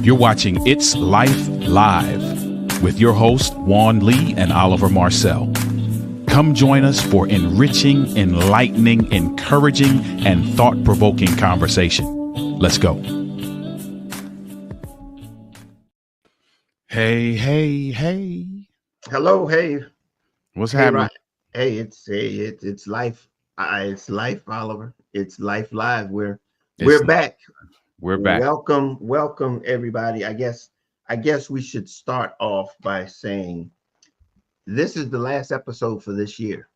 You're watching It's Life Live with your hosts, Juan Lee and Oliver Marcel. Come join us for enriching, enlightening, encouraging, and thought-provoking conversation. Let's go. Hey. Hello, hey. What's Hey, happening? right. It's life. It's life, Oliver. It's life live. We're It's back. We're back. Welcome everybody. I guess we should start off by saying this is the last episode for this year.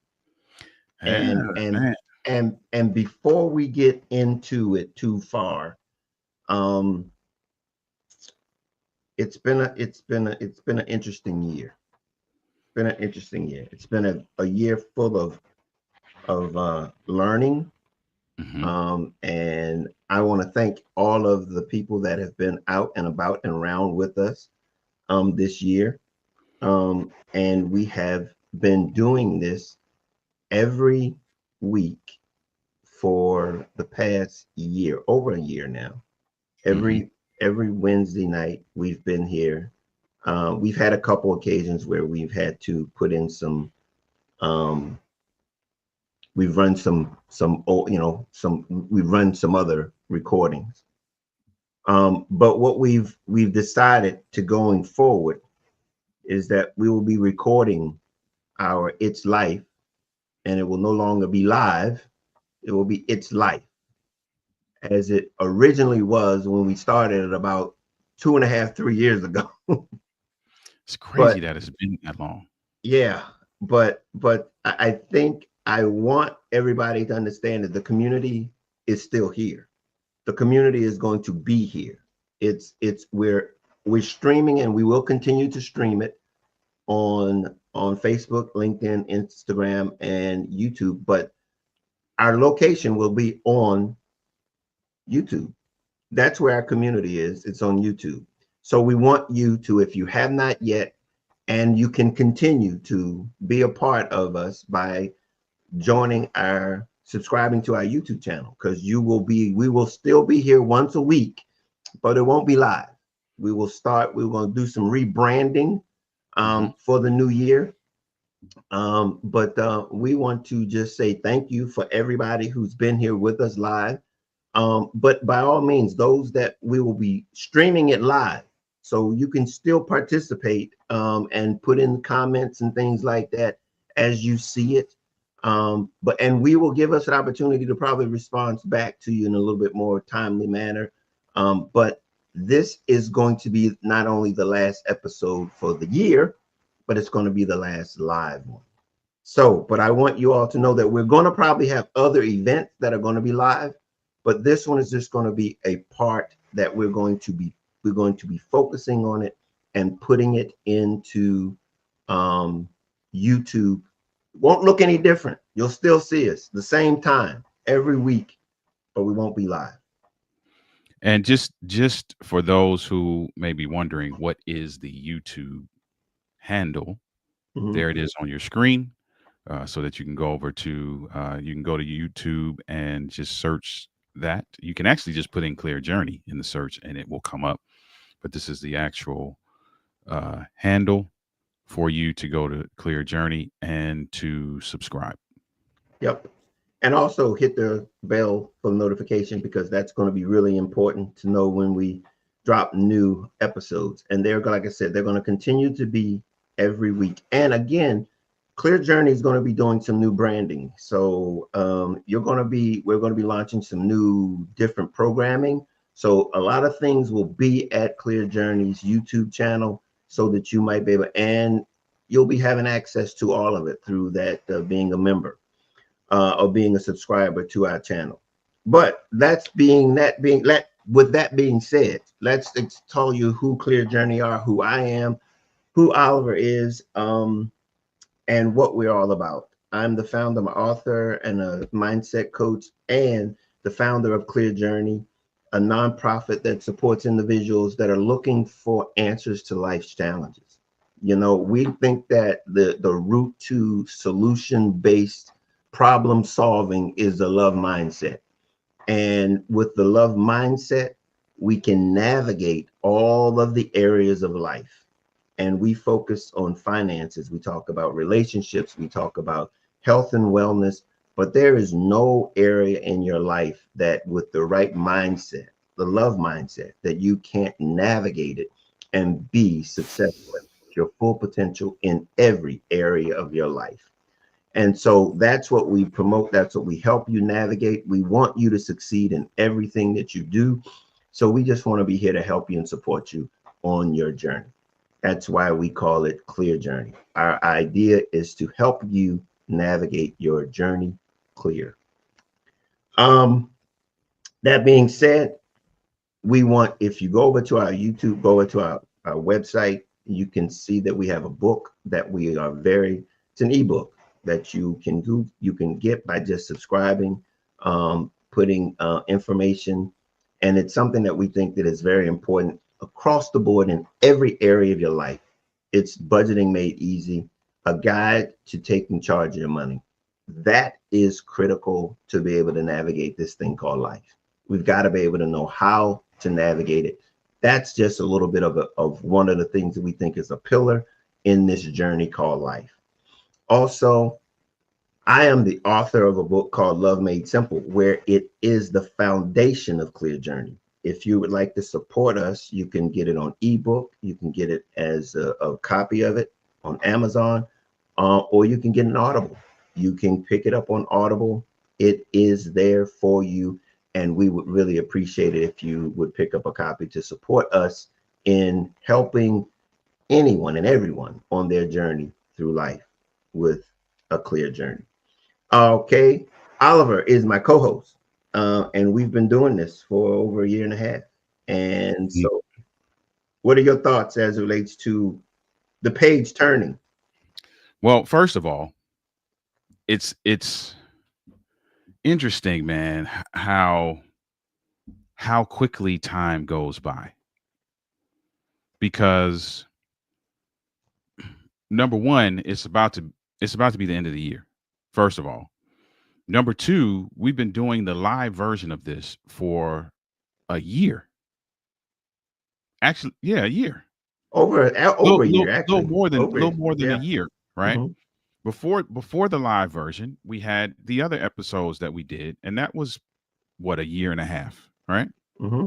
And Yeah, and man. and before we get into it too far, um it's been an interesting year. It's been an interesting year. It's been a year full of learning. Mhm. And I want to thank all of the people that have been out and about and around with us this year. And we have been doing this every week for the past year, over a year now. Mhm. Every Wednesday night we've been here. We've had a couple occasions where we've had to put in some um, we've run we've run some other recordings. But what we've decided to going forward is that we will be recording our It's Life, and it will no longer be live. It will be It's Life as it originally was when we started it about 2.5, 3 years ago. It's crazy But that it's been that long. yeah, but I think I want everybody to understand that the community is still here. The community is going to be here. It's we're streaming, and we will continue to stream it on Facebook, LinkedIn, Instagram, and YouTube. But our location will be on YouTube. That's where our community is. It's on YouTube. So we want you to, if you have not yet, and you can continue to be a part of us by subscribing to our YouTube channel, because we will still be here once a week, but it won't be live. We're going to do some rebranding Mhm. for the new year. But we want to just say thank you for everybody who's been here with us live. But by all means, those that we will be streaming it live, so you can still participate and put in comments and things like that as you see it. And we will give us an opportunity to probably respond back to you in a little bit more timely manner. But this is going to be not only the last episode for the year, but it's going to be the last live one. So, but I want you all to know that we're going to probably have other events that are going to be live, but this one is just going to be a part that we're going to be focusing on it and putting it into um, YouTube. Won't look any different. You'll still see us the same time every week, but we won't be live. And just for those who may be wondering, what is the YouTube handle? Mhm. There it is on your screen, so that you can go over to you can go to YouTube and just search that. You can actually just put in Clear Journey in the search, and it will come up. But this is the actual handle for you to go to Clear Journey and to subscribe. Yep. And also hit the bell for notification, because that's going to be really important to know when we drop new episodes. And like I said, they're going to continue to be every week. And again, Clear Journey is going to be doing some new branding. So we're going to be launching some new different programming. So a lot of things will be at Clear Journey's YouTube channel, so that you might be able, and you'll be having access to all of it through that, being a member or being a subscriber to our channel. But with that being said, let's tell you who Clear Journey are, who I am, who Oliver is, and what we're all about. I'm the founder, I'm an author, and a mindset coach, and the founder of Clear Journey, a nonprofit that supports individuals that are looking for answers to life's challenges. We think that the route to solution-based problem solving is the love mindset. And with the love mindset, we can navigate all of the areas of life. And we focus on finances. We talk about relationships. We talk about health and wellness. But there is no area in your life that, with the right mindset, the love mindset, that you can't navigate it and be successful at your full potential in every area of your life. And so that's what we promote. That's what we help you navigate. We want you to succeed in everything that you do. So we just want to be here to help you and support you on your journey. That's why we call it Clear Journey. Our idea is to help you navigate your journey clear. Um, that being said, we want, if you go over to our YouTube, go over to our website, you can see that we have a book that we are it's an ebook that you can get by just subscribing, putting information, and it's something that we think that is very important across the board in every area of your life. It's Budgeting Made Easy, a guide to taking charge of your money. That is critical to be able to navigate this thing called life. We've got to be able to know how to navigate it. That's just a little bit of one of the things that we think is a pillar in this journey called life. Also, I am the author of a book called Love Made Simple, where it is the foundation of Clear Journey. If you would like to support us, you can get it on ebook. You can get it as a copy of it on Amazon, or you can get an Audible. You can pick it up on Audible. It is there for you. And we would really appreciate it if you would pick up a copy to support us in helping anyone and everyone on their journey through life with a clear journey. Okay, Oliver is my co-host, and we've been doing this for over a year and a half. And so, what are your thoughts as it relates to the page turning? Well, first of all, it's interesting, man, how quickly time goes by. Because number one, it's about to be the end of the year. First of all. Number two, we've been doing the live version of this for a year. Actually, yeah, a year. Over a year, Little actually. more than Over, a yeah. year, right? Hmm. Before the live version, we had the other episodes that we did, and that was what, a year and a half, right? Hmm.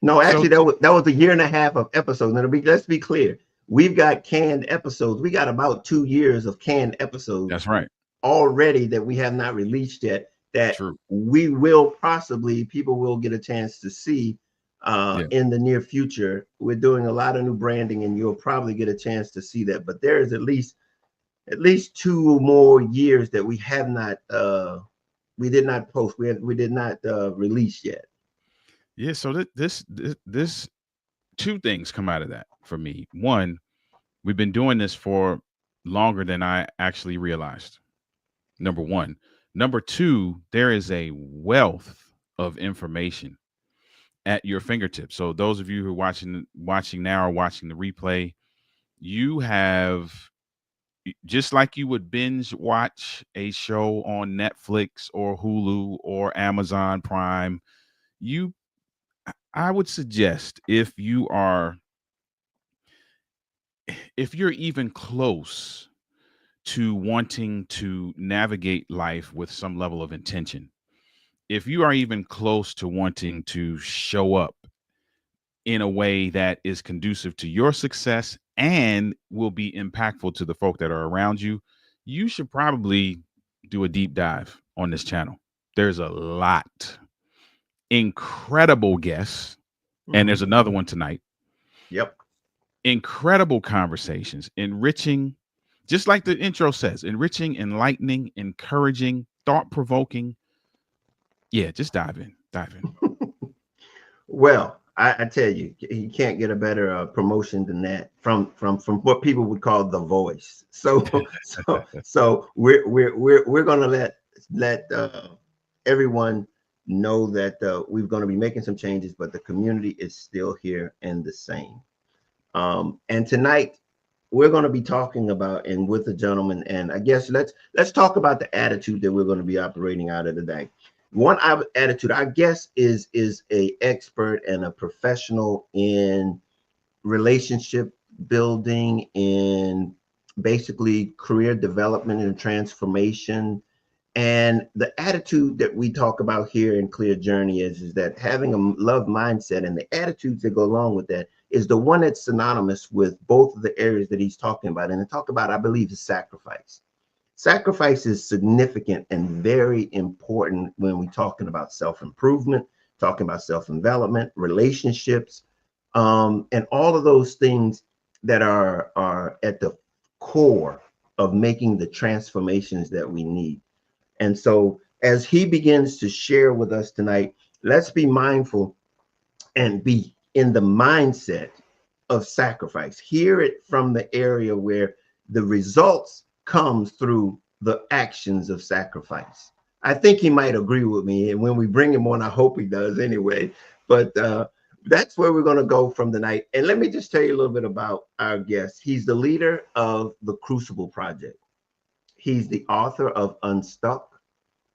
No, So actually, that was a year and a half of episodes. Now, let's be clear. We've got canned episodes. We got about 2 years of canned episodes that's right. already that we have not released yet. That True. we will possibly people will get a chance to see Yeah. in the near future. We're doing a lot of new branding, and you'll probably get a chance to see that. But there is at least 2 more years that we have not. We did not post. We did not release yet. Yeah. So this two things come out of that for me. One, we've been doing this for longer than I actually realized. Number one. Number two, there is a wealth of information at your fingertips. So those of you who are watching now or watching the replay, you have, just like you would binge watch a show on Netflix or Hulu or Amazon Prime, you I would suggest, if you're even close to wanting to navigate life with some level of intention, if you are even close to wanting to show up in a way that is conducive to your success and will be impactful to the folk that are around you, you should probably do a deep dive on this channel. There's a lot, incredible guests, and Hmm. there's another one tonight. Yep. Incredible conversations, enriching, just like the intro says, enriching, enlightening, encouraging, thought provoking. Yeah, just dive in, dive in. Well, I tell you, you can't get a better promotion than that from what people would call the voice. So we're gonna let everyone know that we're going to be making some changes, but the community is still here and the same. And tonight we're going to be talking about, and with a gentleman, and I guess let's talk about the attitude that we're going to be operating out of today. attitude, our guest is a expert and a professional in relationship building, in basically career development and transformation. And the attitude that we talk about here in Clear Journey is that having a love mindset and the attitudes that go along with that is the one that's synonymous with both of the areas that he's talking about. And to talk about, I believe, is sacrifice. Sacrifice is significant and very important when we're talking about self-improvement, talking about self-development, relationships, and all of those things that are at the core of making the transformations that we need. And so as he begins to share with us tonight, let's be mindful and be in the mindset of sacrifice. Hear it from the area where the results comes through the actions of sacrifice. I think he might agree with me. And when we bring him on, I hope he does anyway. But that's where we're going to go from tonight. And let me just tell you a little bit about our guest. He's the leader of the Crucible Project. He's the author of Unstuck.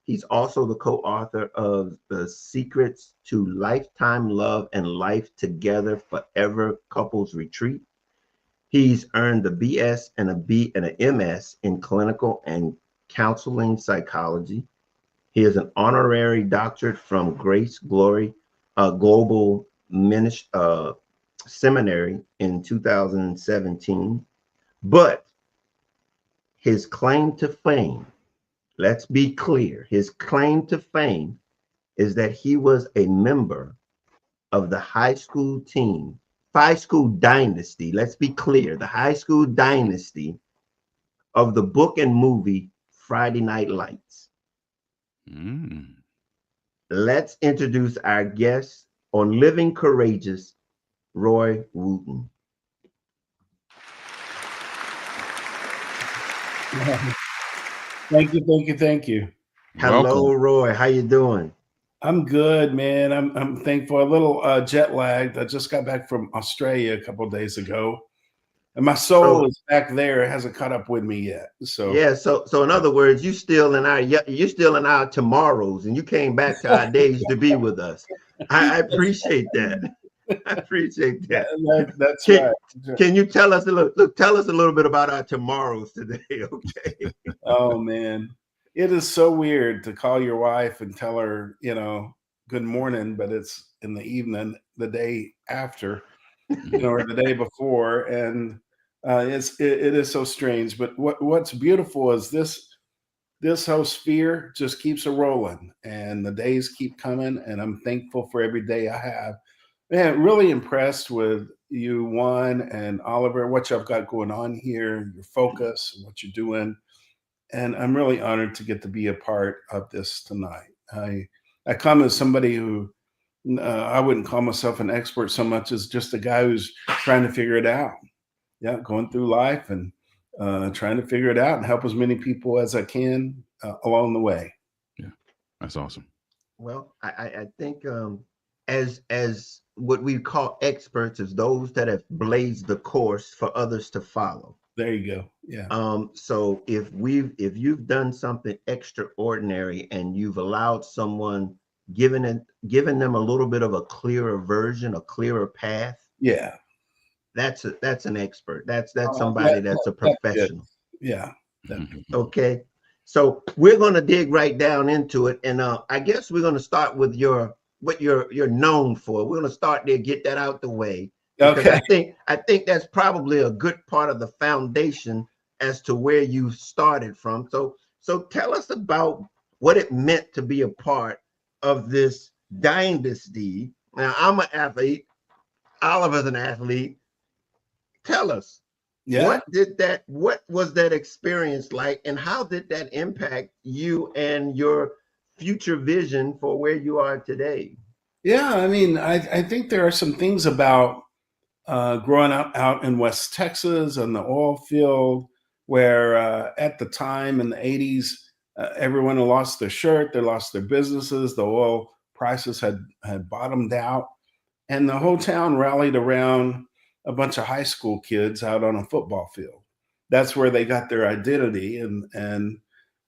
He's also the co-author of The Secrets to Lifetime Love and Life Together Forever Couples Retreat. He's earned a BS and a B and an MS in clinical and counseling psychology. He is an honorary doctorate from Grace Glory Global Seminary in 2017. But his claim to fame, let's be clear, his claim to fame is that he was a member of the high school dynasty. Let's be clear, the high school dynasty of the book and movie Friday Night Lights. Mm. Let's introduce our guest on Living Courageous, Roy Wooten. Thank you. Hello, Welcome. Roy. How you doing? I'm good, man. I'm thankful. A little jet lagged. I just got back from Australia a couple of days ago, and my soul So is back there. It hasn't caught up with me yet. So yeah, so in other words, you still in our tomorrows, and you came back to our days to be with us. I appreciate that. I appreciate that. that's Can, right. can you tell us a little? Look, tell us a little bit about our tomorrows today, okay? Oh man, it is so weird to call your wife and tell her, good morning, but it's in the evening, the day after, or the day before, and it is so strange. But what's beautiful is this whole sphere just keeps a rolling, and the days keep coming, and I'm thankful for every day I have. Man, really impressed with you, Juan and Oliver, what y'all got going on here, your focus, and what you're doing. And I'm really honored to get to be a part of this tonight. I come as somebody who I wouldn't call myself an expert so much as just a guy who's trying to figure it out. Yeah, going through life and trying to figure it out and help as many people as I can along the way. Yeah, that's awesome. Well, I think as what we call experts is those that have blazed the course for others to follow. There you go. Yeah. So if you've done something extraordinary and you've allowed someone given them a little bit of a clearer version, a clearer path, Yeah. that's an expert. That's Oh, somebody that's a that's good. professional. Yeah. Okay. So we're gonna dig right down into it. And I guess we're gonna start with what you're known for. We're gonna start there, get that out the way. Because Okay. I think that's probably a good part of the foundation as to where you started from. So tell us about what it meant to be a part of this dynasty. Now I'm an athlete, Oliver's an athlete. Tell us, Yeah. what was that experience like, and how did that impact you and your future vision for where you are today? Yeah. I mean, I think there are some things about growing up out in West Texas on the oil field, where at the time in the 80s, everyone had lost their shirt, they lost their businesses, the oil prices had bottomed out, and the whole town rallied around a bunch of high school kids out on a football field. That's where they got their identity, and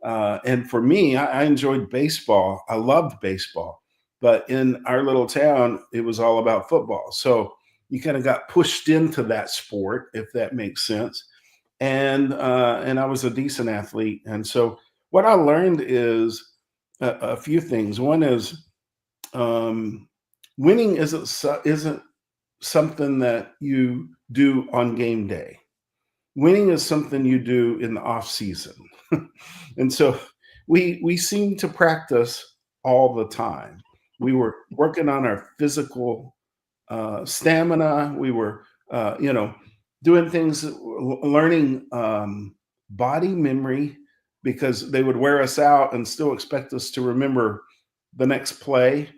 And for me, I enjoyed baseball. I loved baseball, but in our little town, it was all about football. So you kind of got pushed into that sport, if that makes sense. And I was a decent athlete. And so what I learned is a few things. One is um, winning isn't something that you do on game day. Winning is something you do in the off season. And so we seem to practice all the time. We were working on our physical stamina. We were, doing things, learning body memory, because they would wear us out and still expect us to remember the next play.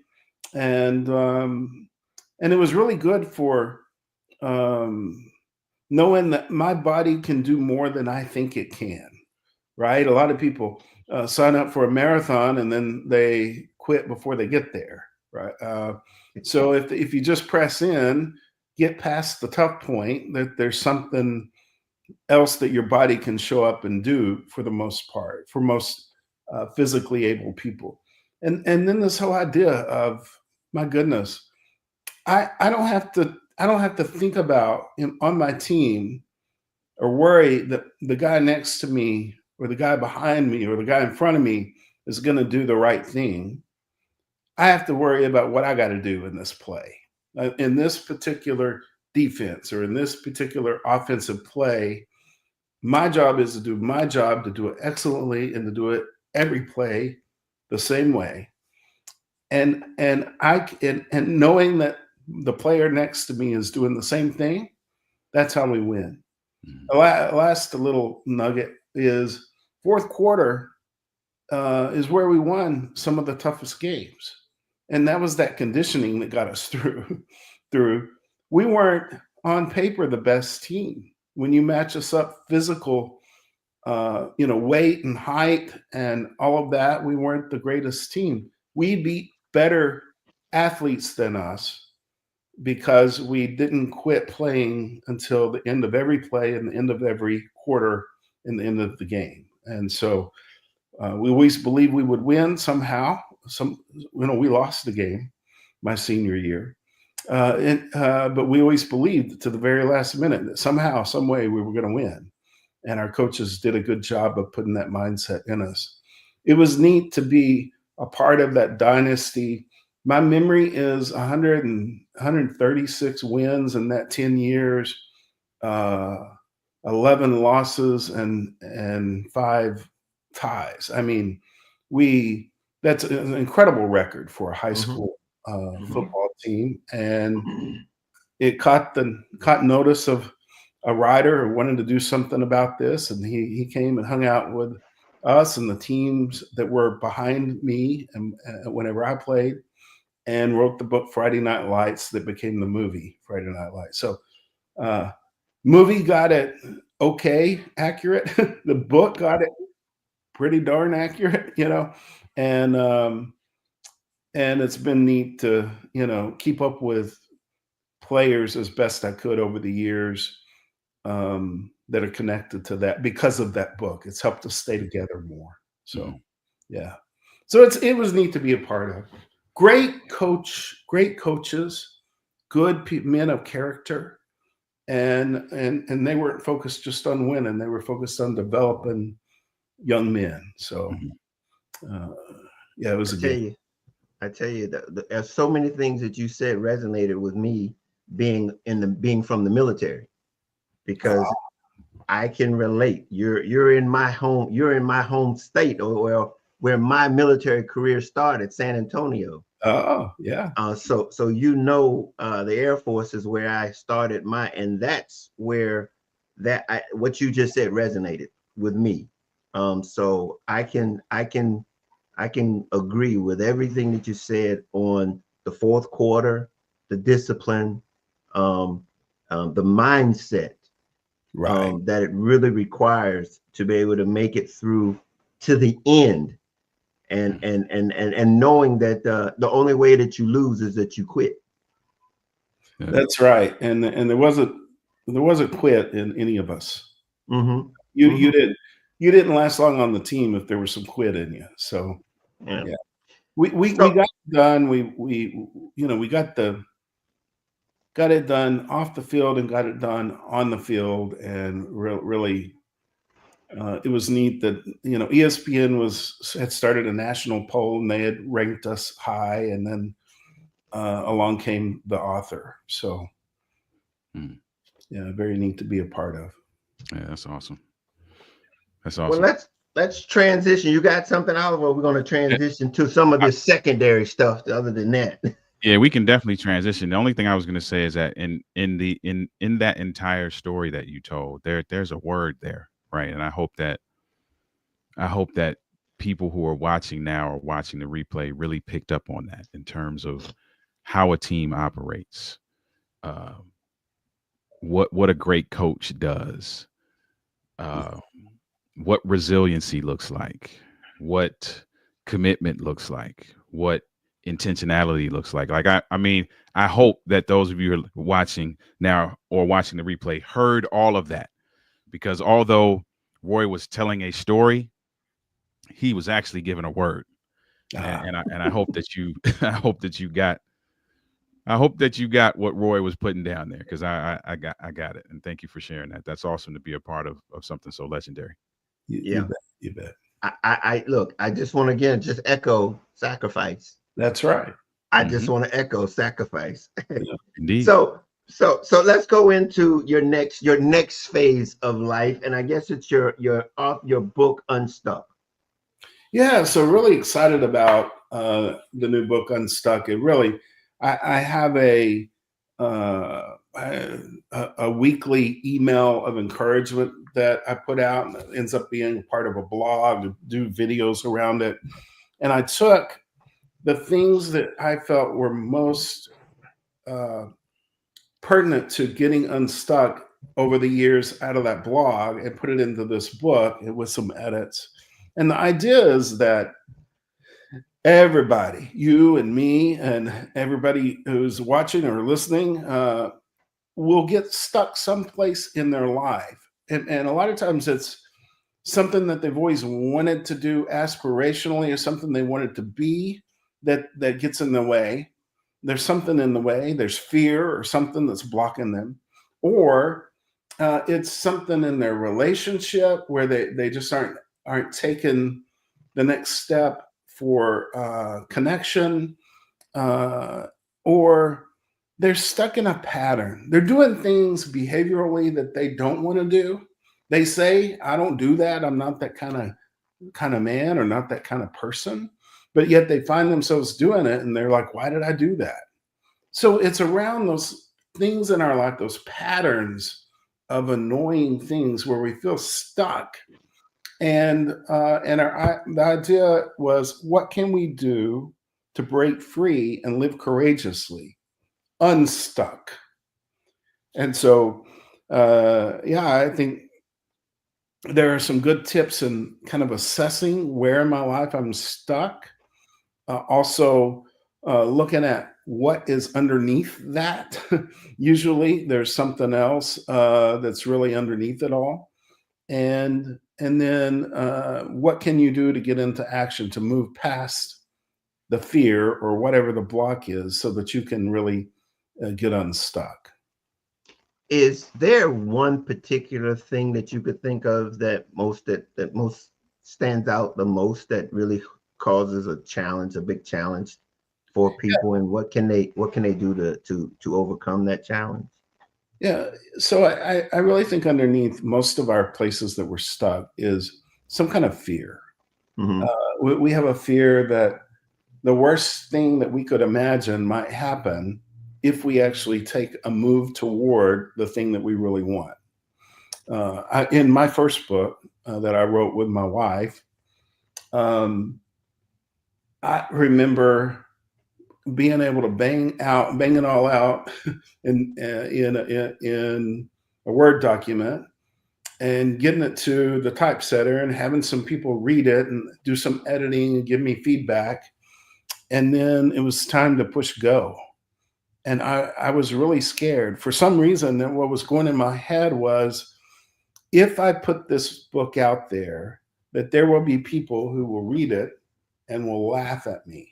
And it was really good for um, knowing that my body can do more than I think it can. Right? A lot of people sign up for a marathon and then they quit before they get there. Right? So if you just press in, get past the tough point, that there's something else that your body can show up and do for the most part, for most physically able people. And then this whole idea of, my goodness, I don't have to think about on my team or worry that the guy next to me or the guy behind me or the guy in front of me is going to do the right thing. I have to worry about what I got to do in this play, in this particular defense or in this particular offensive play. My job is to do my job, to do it excellently, and to do it every play the same way. And knowing that the player next to me is doing the same thing, that's how we win. The last little nugget is fourth quarter is where we won some of the toughest games, and that was that conditioning that got us through. through. We weren't on paper the best team. When you match us up physical, weight and height and all of that, we weren't the greatest team. We beat better athletes than us because we didn't quit playing until the end of every play and the end of every quarter and the end of the game. And so we always believed we would win somehow. We lost the game my senior year. But we always believed to the very last minute that somehow, some way we were going to win. And our coaches did a good job of putting that mindset in us. It was neat to be a part of that dynasty. My memory is 136 wins in that 10 years, 11 losses and 5 ties. I mean, that's an incredible record for a high school football team. And it caught notice of a writer who wanted to do something about this. And he came and hung out with us and the teams that were behind me and whenever I played, and wrote the book Friday Night Lights that became the movie Friday Night Lights. So movie got it okay, accurate. The book got it pretty darn accurate, and it's been neat to, keep up with players as best I could over the years that are connected to that because of that book. It's helped us stay together more. So, yeah. So it was neat to be a part of. Great coaches, good men of character, and they weren't focused just on winning. They were focused on developing young men. So, it was I tell you that there's so many things that you said resonated with me being from the military, because I can relate. You're in my home state, or where my military career started, San Antonio. Oh, yeah. So the Air Force is where I started and that's where what you just said resonated with me. So I can agree with everything that you said on the fourth quarter, the discipline, the mindset, right, that it really requires to be able to make it through to the end, and knowing that the only way that you lose is that you quit. Yeah. That's right, and there wasn't quit in any of us. You didn't. you didn't last long on the team if there was some quit in you. So Yeah. yeah, we So got it done. We you know we got it done off the field and got it done on the field, and really it was neat that ESPN had started a national poll and they had ranked us high, and then along came the author. So Mm. yeah, very neat to be a part of. Yeah, that's awesome. That's well, awesome. let's transition. You got something, Oliver? We're going to Yeah, transition to some of I- this secondary stuff. Other than that, yeah, we can definitely transition. The only thing I was going to say is that in that entire story that you told, there's a word there, right? And I hope that people who are watching now or watching the replay really picked up on that in terms of how a team operates, uh, what a great coach does, uh, what resiliency looks like, what commitment looks like, what intentionality looks like. I mean, I hope that those of you who are watching now or watching the replay heard all of that, because although Roy was telling a story, he was actually giving a word. Ah, And I hope that you I hope that you got what Roy was putting down there, because I got it, and thank you for sharing that. That's awesome to be a part of something so legendary. you yeah. bet, you bet. I look. I just want to again just echo sacrifice. That's right. I just Hmm. want to echo sacrifice. Yeah. Indeed. So let's go into your next phase of life, and I guess it's your book Unstuck. Yeah, so really excited about the new book Unstuck. It really, I have a weekly email of encouragement that I put out, and it ends up being part of a blog, do videos around it. And I took the things that I felt were most uh, pertinent to getting unstuck over the years out of that blog and put it into this book with some edits. And the idea is that everybody, you and me, and everybody who's watching or listening, will get stuck someplace in their life. And a lot of times it's something that they've always wanted to do aspirationally, or something they wanted to be that gets in the way. There's something in the way. There's fear or something that's blocking them, or it's something in their relationship where they just aren't taking the next step for connection, uh, or they're stuck in a pattern. They're doing things behaviorally that they don't want to do. They say, "I don't do that. I'm not that kind of man, or not that kind of person." But yet they find themselves doing it, and they're like, "Why did I do that?" So it's around those things in our life, those patterns of annoying things where we feel stuck. The idea was, what can we do to break free and live courageously, unstuck? And so, yeah, I think there are some good tips in kind of assessing where in my life I'm stuck. Also, looking at what is underneath that. Usually, there's something else that's really underneath it all, and then what can you do to get into action to move past the fear or whatever the block is, so that you can really get unstuck. Is there one particular thing that you could think of that most stands out the most, that really causes a challenge, a big challenge for people, and what can they do to overcome that challenge? Yeah, so I really think underneath most of our places that we're stuck is some kind of fear. Hmm. We have a fear that the worst thing that we could imagine might happen if we actually take a move toward the thing that we really want. In my first book that I wrote with my wife, um, I remember being able to bang it all out in a Word document, and getting it to the typesetter and having some people read it and do some editing and give me feedback. And then it was time to push go. And I was really scared. For some reason, that what was going in my head was, if I put this book out there, that there will be people who will read it and will laugh at me,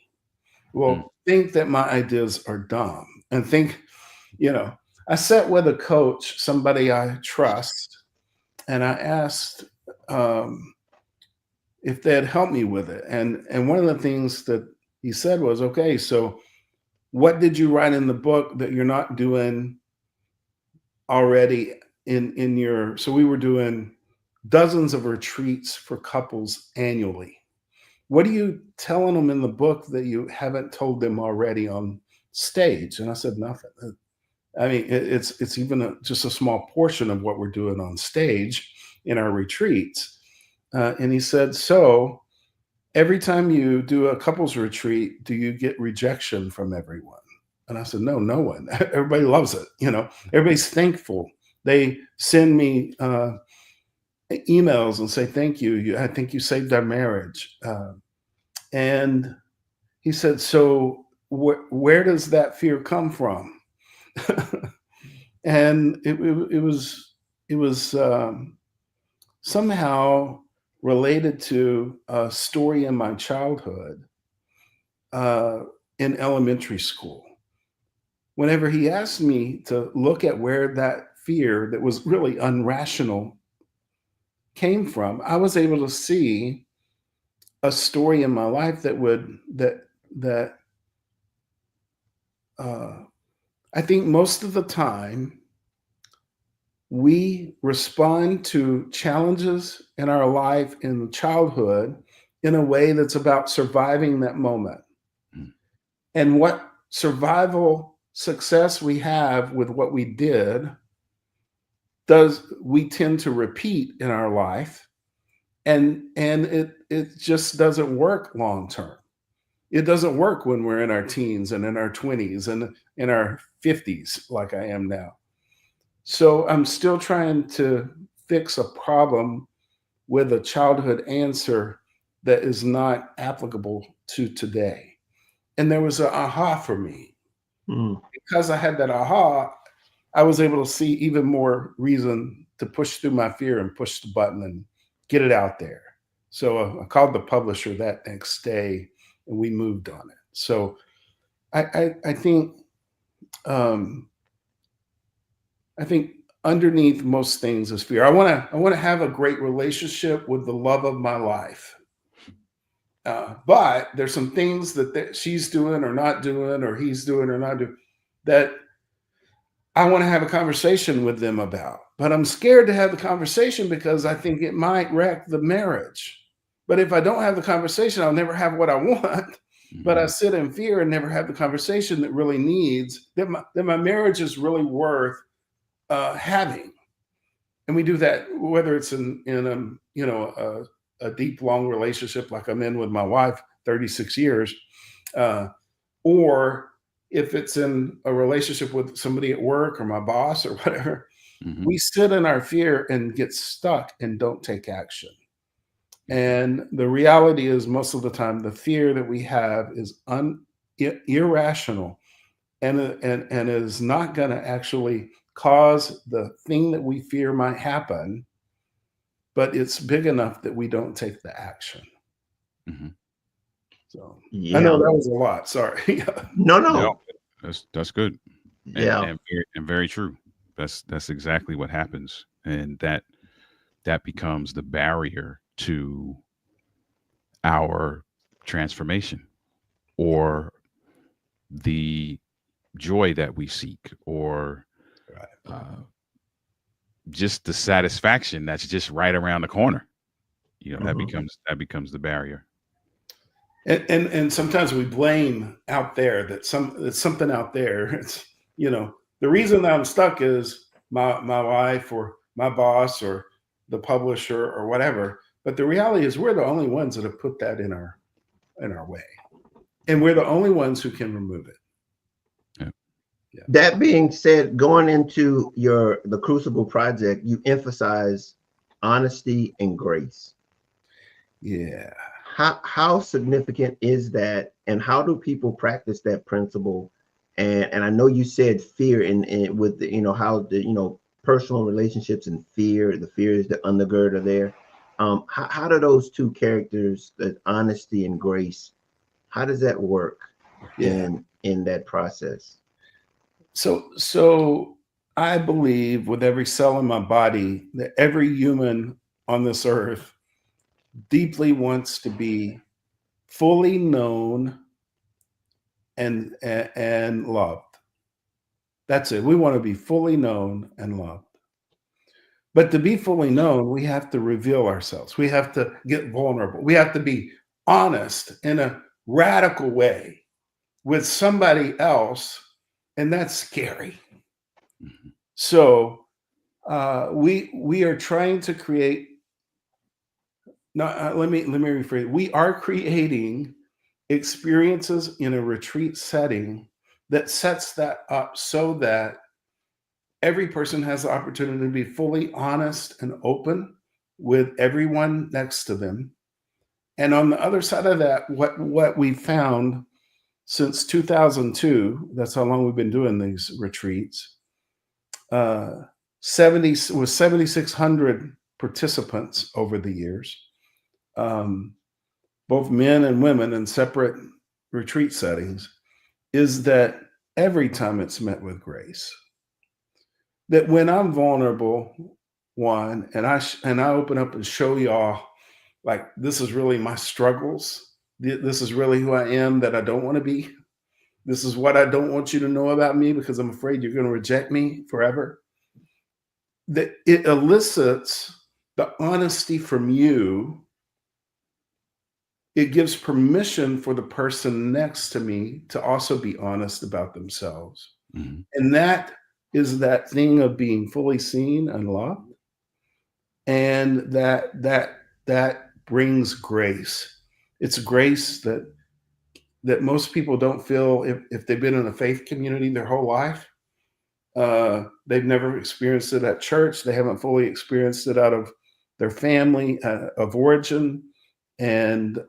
will think that my ideas are dumb, and think, I sat with a coach, somebody I trust, and I asked if they'd help me with it. And one of the things that he said was, okay, so what did you write in the book that you're not doing already in your, so we were doing dozens of retreats for couples annually. What are you telling them in the book that you haven't told them already on stage? And I said, nothing. I mean, it's even just a small portion of what we're doing on stage in our retreats. And he said, so every time you do a couples retreat, do you get rejection from everyone? And I said, no one. Everybody loves it. Everybody's thankful. They send me emails and say, thank you. I think you saved our marriage. And he said, so where does that fear come from? And it was somehow related to a story in my childhood in elementary school. Whenever he asked me to look at where that fear that was really unrational came from, I was able to see a story in my life that I think most of the time we respond to challenges in our life in childhood in a way that's about surviving that moment. And what survival success we have with what we did, we tend to repeat in our life, and it just doesn't work long term. It doesn't work when we're in our teens and in our 20s and in our 50s, like I am now. So I'm still trying to fix a problem with a childhood answer that is not applicable to today. And there was an aha for me. Because I had that aha, I was able to see even more reason to push through my fear and push the button and get it out there. So I called the publisher that next day and we moved on it. So I think underneath most things is fear. I want to have a great relationship with the love of my life. But there's some things that she's doing or not doing, or he's doing or not doing, that I want to have a conversation with them about. But I'm scared to have the conversation because I think it might wreck the marriage. But if I don't have the conversation, I'll never have what I want. But I sit in fear and never have the conversation that really needs, that my marriage is really worth having. And we do that whether it's in a deep, long relationship like I'm in with my wife, 36 years, or if it's in a relationship with somebody at work or my boss or whatever. We sit in our fear and get stuck and don't take action. And the reality is, most of the time, the fear that we have is irrational and is not going to actually cause the thing that we fear might happen, but it's big enough that we don't take the action. So yeah. I know that was a lot. Sorry. No. That's good. And very true. That's exactly what happens, and that becomes the barrier to our transformation or the joy that we seek, or just the satisfaction that's just right around the corner. That becomes the barrier. And sometimes we blame out there that it's something out there. It's the reason that I'm stuck is my wife or my boss or the publisher or whatever. But the reality is we're the only ones that have put that in our way, and we're the only ones who can remove it. Yeah. That being said, going into the Crucible Project, you emphasize honesty and grace. Yeah. How significant is that, and how do people practice that principle? And I know you said fear and with how personal relationships and fear. The fear is the undergird of there. How do those two characters, the honesty and grace, how does that work Yeah. in that process? So I believe with every cell in my body that every human on this earth deeply wants to be fully known and loved. That's it. We want to be fully known and loved. But to be fully known, we have to reveal ourselves. We have to get vulnerable. We have to be honest in a radical way with somebody else, and that's scary. Mhm. So we are trying to create. No, let me rephrase. We are creating experiences in a retreat setting that sets that up so that every person has the opportunity to be fully honest and open with everyone next to them. And on the other side of that, what we found since 2002, that's how long we've been doing these retreats, uh, 70 was 7,600 participants over the years, um, both men and women in separate retreat settings, is that every time it's met with grace. That when I'm vulnerable, one, and I open up and show y'all, like, this is really my struggles. This is really who I am that I don't want to be. This is what I don't want you to know about me because I'm afraid you're going to reject me forever. That it elicits the honesty from you. It gives permission for the person next to me to also be honest about themselves. Mhm. And that is that thing of being fully seen and loved. And that brings grace. It's grace that most people don't feel if they've been in a faith community their whole life. They've never experienced it at church. They haven't fully experienced it out of their family of origin, and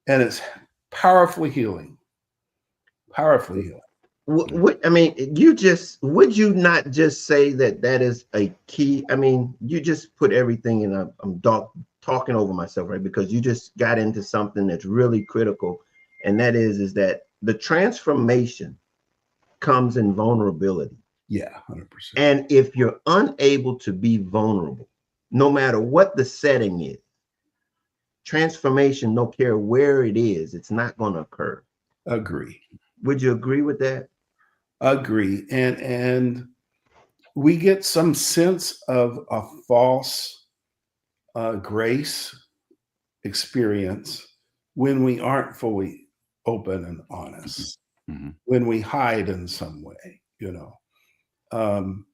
it's powerfully healing. Powerfully healing. Mm. What I mean, you just would you not just say that that is a key? I mean, you just put everything in. I'm talking over myself, right? Because you just got into something that's really critical, and that is that the transformation comes in vulnerability. Yeah, 100%. And if you're unable to be vulnerable, no matter what the setting is, transformation, no care where it is, it's not going to occur. Agree. Would you agree with that? Agree. And we get some sense of a false grace experience when we aren't fully open and Mhm. honest, Mhm. when we hide in some way, you know. Um,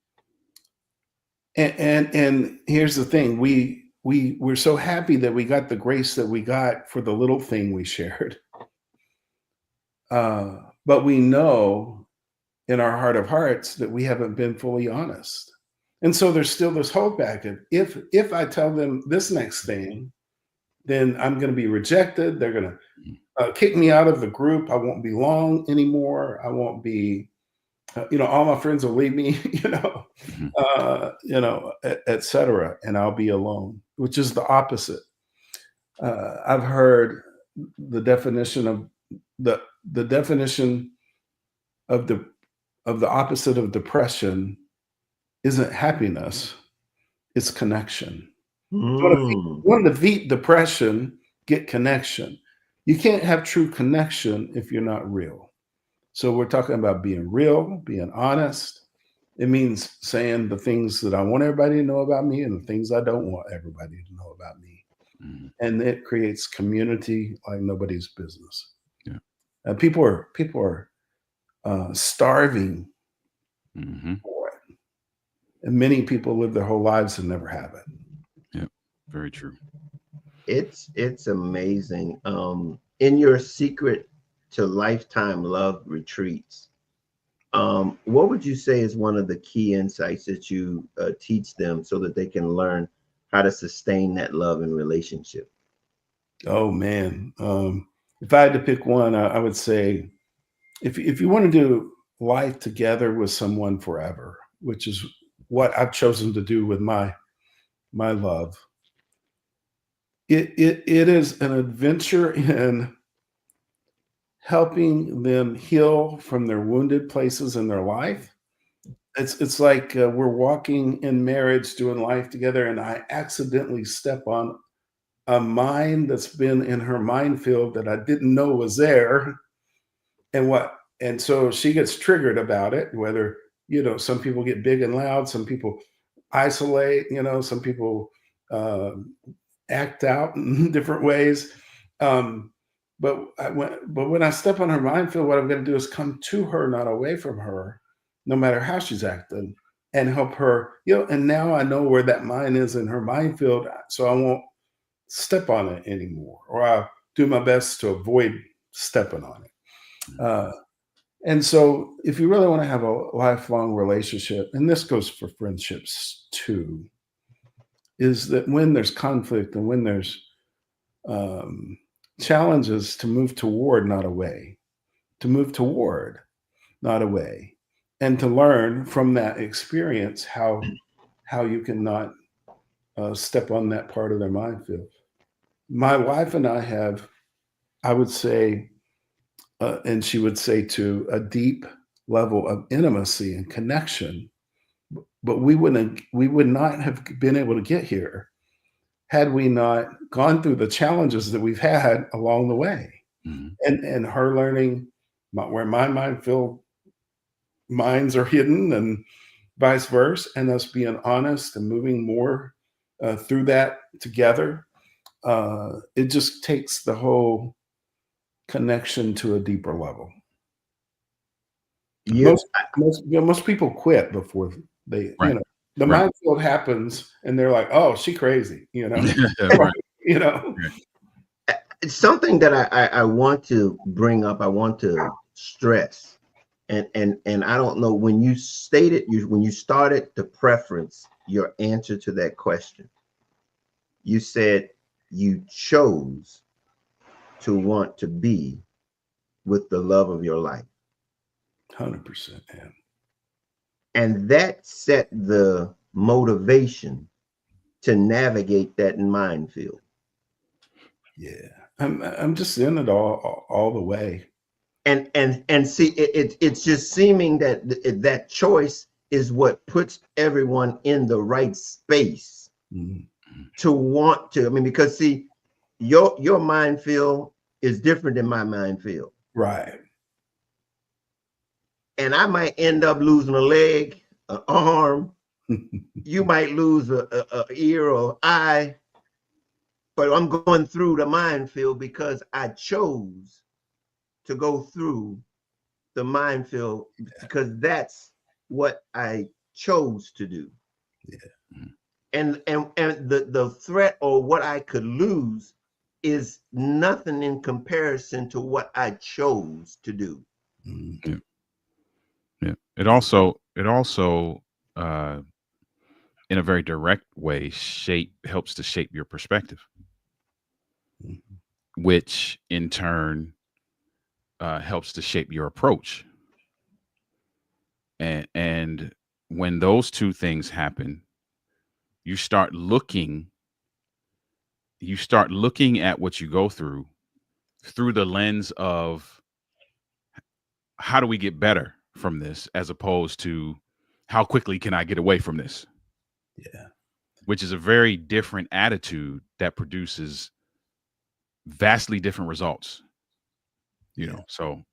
and here's the thing: we're so happy that we got the grace that we got for the little thing we shared, but we know in our heart of hearts that we haven't been fully honest. And so there's still this hope active. If I tell them this next thing, then I'm going to be rejected. They're going Mhm. to kick me out of the group. I won't belong anymore. I won't be, all my friends will leave me, Mhm. et cetera, and I'll be alone, which is the opposite. I've heard the definition of the the definition of the opposite of depression isn't happiness, it's connection. Mm. You want to defeat depression, get connection. You can't have true connection if you're not real. So we're talking about being real, being honest. It means saying the things that I want everybody to know about me and the things I don't want everybody to know about me. Mhm. And it creates community like nobody's business. Yeah. And people are starving Mhm. for it, and many people live their whole lives and never have it. Yep. Very true. It's amazing. In your secret to lifetime love retreats, what would you say is one of the key insights that you teach them so that they can learn how to sustain that love and relationship? Oh man, if I had to pick one, I would say if you want to do life together with someone forever, which is what I've chosen to do with my love. It is an adventure in helping them heal from their wounded places in their life. It's like we're walking in marriage, doing life together, and I accidentally step on a mine that's been in her minefield that I didn't know was there. And so she gets triggered about it, whether, some people get big and loud, some people isolate, some people uh, act out in different ways. Um, but when I step on her minefield, what I'm going to do is come to her, not away from her, no matter how she's acting, and help her. And now I know where that mine is in her minefield, so I won't step on it anymore, or I'll do my best to avoid stepping on it. And so, if you really want to have a lifelong relationship, and this goes for friendships too, is that when there's conflict and when there's challenges, to move toward, not away, to move toward, not away, and to learn from that experience how you can not step on that part of their minefield. My wife and I have, I would say, and she would say too, a deep level of intimacy and connection, but we would not have been able to get here had we not gone through the challenges that we've had along the way. And her learning where my minefield minds are hidden and vice versa, and us being honest and moving more through that together. It just takes the whole connection to a deeper level. Yeah, Most people quit before they, Right. the Right. minefield happens and they're like, oh, she crazy, Right. it's something that I want to bring up. I want to stress, and I don't know, when you started to preference your answer to that question, you said you chose to want to be with the love of your life. 100%. Yeah. And that set the motivation to navigate that minefield. Yeah. I'm just in it all the way. And see, it's just seeming that that choice is what puts everyone in the right space to want to. I mean, because see, your minefield is different than my minefield. Right. And I might end up losing a leg, an arm. You might lose a ear or eye, but I'm going through the minefield because I chose to go through the minefield, because that's what I chose to do. Yeah. And the threat or what I could lose is nothing in comparison to what I chose to do. Yeah. Yeah. It also in a very direct way helps to shape your perspective, which in turn helps to shape your approach. And when those two things happen, you start looking at what you go through the lens of how do we get better from this, as opposed to how quickly can I get away from this? Yeah. Which is a very different attitude that produces vastly different results. So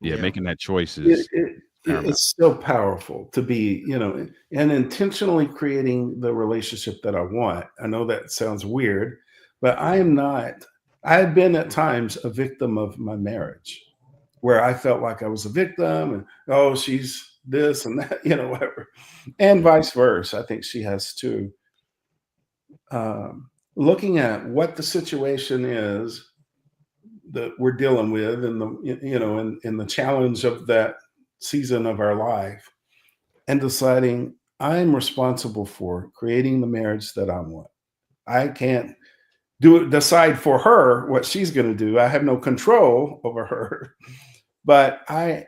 making that choice is paramount. It's so powerful to be, and intentionally creating the relationship that I want. I know that sounds weird, but I am not. I have been at times a victim of my marriage, where I felt like I was a victim, and oh, she's this and that, whatever, and vice versa. I think she has too. Looking at what the situation is that we're dealing with, and in the challenge of that season of our life, and deciding I'm responsible for creating the marriage that I want. I can't decide for her what she's going to do. I have no control over her, but I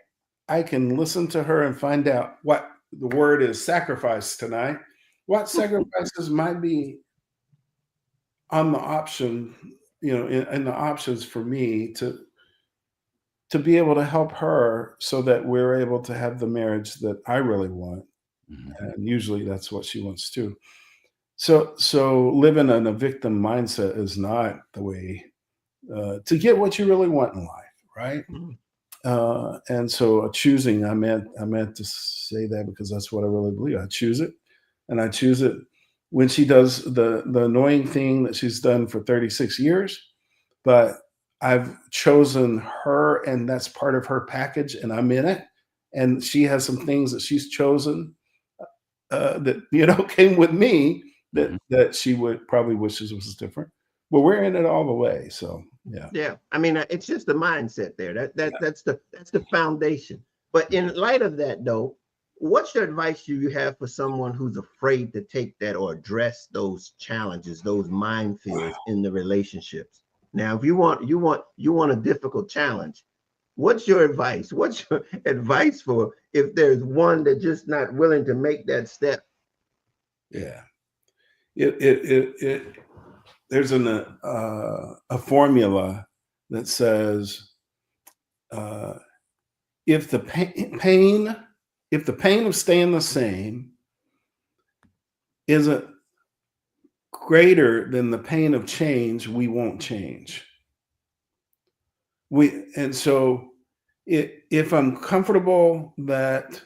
can listen to her and find out what the word is sacrifice tonight. What sacrifices might be on the option, in the options for me to be able to help her so that we're able to have the marriage that I really want. Mhm. And usually that's what she wants too. So living in a victim mindset is not the way to get what you really want in life, right? Mhm. And so choosing, I meant to say that because that's what I really believe. I choose it, and I choose it when she does the annoying thing that she's done for 36 years. But I've chosen her, and that's part of her package, and I'm in it. And she has some things that she's chosen that came with me Mhm. that she would probably wishes was different. But we're in it all the way. So yeah, Yeah, I mean, it's just the mindset there. That's the foundation. But in light of that, though, what's your advice you have for someone who's afraid to take that or address those challenges, those minefields wow. in the relationships? Now, if you want a difficult challenge, what's your advice? What's your advice for if there's one that just not willing to make that step? Yeah. It there's a formula that says uh, if the pain if the pain of staying the same isn't greater than the pain of change, we won't change. So if I'm comfortable that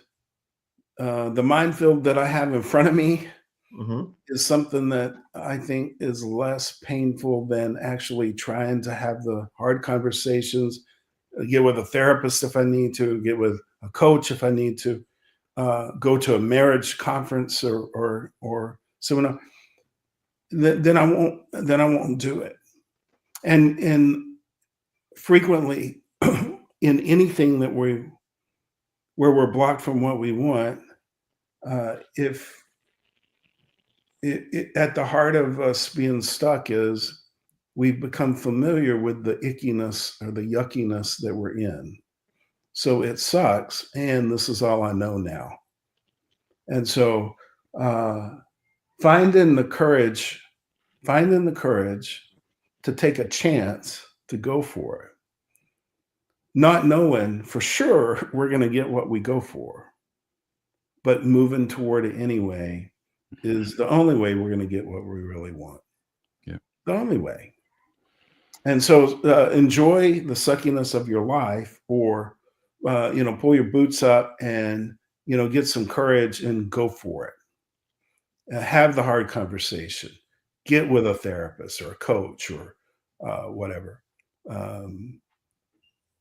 the minefield that I have in front of me Hmm. is something that I think is less painful than actually trying to have the hard conversations, get with a therapist if I need to, get with a coach if I need to, go to a marriage conference or seminar, then I won't do it. And frequently in anything where we're blocked from what we want, if at the heart of us being stuck is we've become familiar with the ickiness or the yuckiness that we're in. So it sucks, and this is all I know now. And so uh, finding the courage, finding the courage to take a chance to go for it, not knowing for sure we're going to get what we go for, but moving toward it anyway is the only way we're going to get what we really want. Yeah. The only way. And so enjoy the suckiness of your life, or pull your boots up and get some courage and go for it. Have the hard conversation. Get with a therapist or a coach or whatever, um,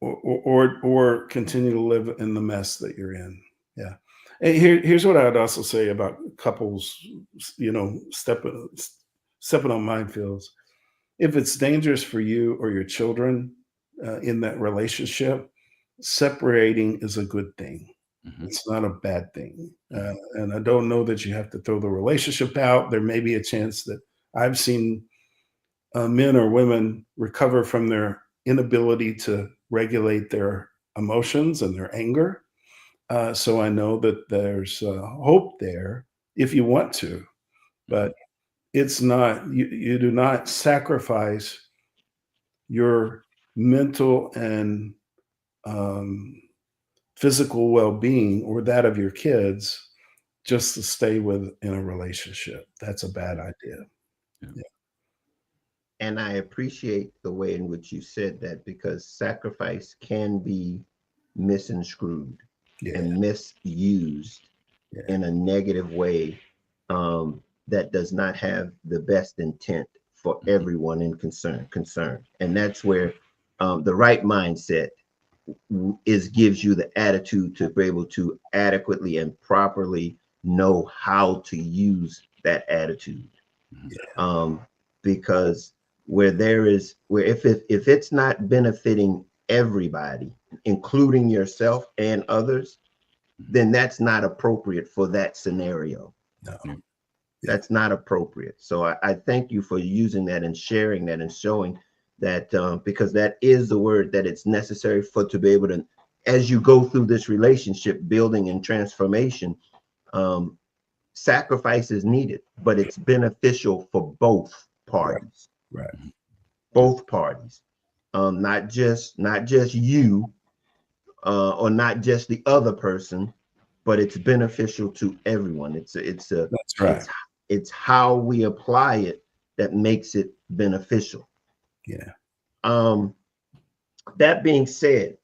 or continue to live in the mess that you're in. Yeah. And here's what I'd also say about couples, stepping on minefields. If it's dangerous for you or your children in that relationship, separating is a good thing. Mhm. It's not a bad thing. Mhm. And I don't know that you have to throw the relationship out. There may be a chance that I've seen men or women recover from their inability to regulate their emotions and their anger. So I know that there's hope there if you want to, Mhm. but it's not, you do not sacrifice your mental and um, physical well-being or that of your kids just to stay with in a relationship. That's a bad idea. Yeah. Yeah. And I appreciate the way in which you said that because sacrifice can be misconstrued Yeah. and misused Yeah. in a negative way that does not have the best intent for Mhm. everyone in concern. And that's where the right mindset is gives you the attitude to be able to adequately and properly know how to use that attitude. Mhm. um, because where if it's not benefiting everybody, including yourself and others, Mhm. then that's not appropriate for that scenario. No. Yeah. Yeah. That's not appropriate. So I thank you for using that and sharing that and showing that because that is the word that it's necessary for to be able to, as you go through this relationship building and transformation, Um, Sacrifice is needed, but it's beneficial for both Right. parties. Right. Both parties. Not just you, or not just the other person, but it's beneficial to everyone. That's right. It's how we apply it that makes it beneficial. Yeah. Um, that being said,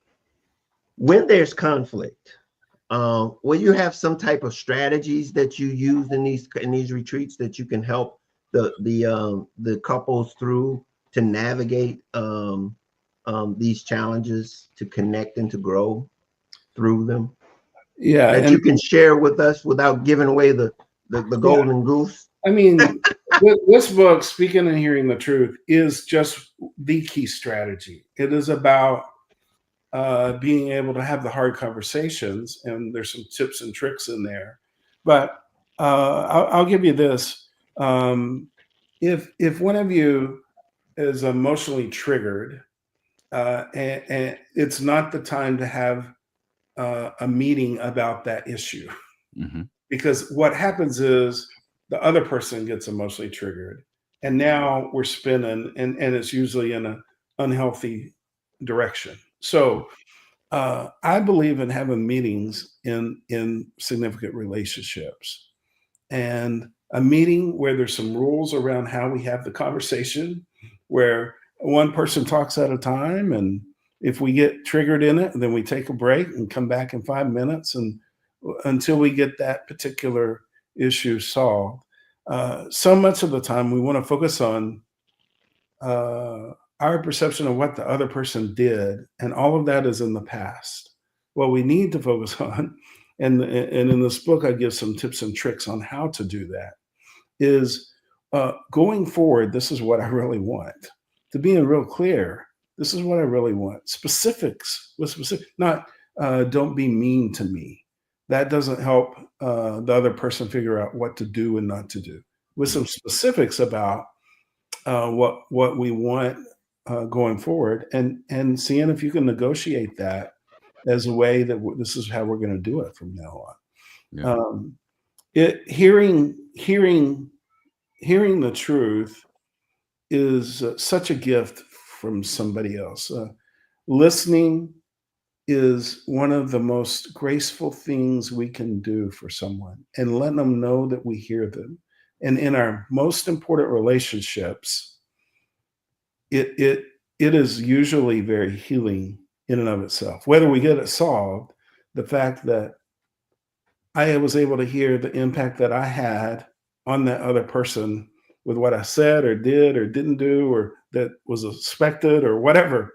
when there's conflict, will you have some type of strategies that you use in these retreats that you can help the couples through to navigate these challenges, to connect and to grow through them, Yeah. that And you can share with us without giving away the yeah, golden goose? I mean, this book, Speaking and Hearing the Truth, is just the key strategy. It is about being able to have the hard conversations, and there's some tips and tricks in there. But I'll give you this: if one of you is emotionally triggered, and it's not the time to have a meeting about that issue, Mm-hmm. because what happens is the other person gets emotionally triggered, and now we're spinning, and it's usually in an unhealthy direction. So I believe in having meetings in significant relationships, and a meeting where there's some rules around how we have the conversation, where one person talks at a time, and if we get triggered in it, then we take a break and come back in 5 minutes, and until we get that particular issue solved. So much of the time, we want to focus on our perception of what the other person did, and all of that is in the past. What we need to focus on, and in this book, I give some tips and tricks on how to do that, is going forward, this is what I really want. To being real clear, this is what I really want. Specifics, with specific, not don't be mean to me. That doesn't help the other person figure out what to do and not to do. With some specifics about what we want going forward, and seeing if you can negotiate that as a way that this is how we're going to do it from now Yeah. on. It hearing the truth is such a gift from somebody else. Listening is one of the most graceful things we can do for someone, and letting them know that we hear them. And in our most important relationships, it it is usually very healing in and of itself. Whether we get it solved, the fact that I was able to hear the impact that I had on that other person with what I said or did or didn't do, or that was expected or whatever,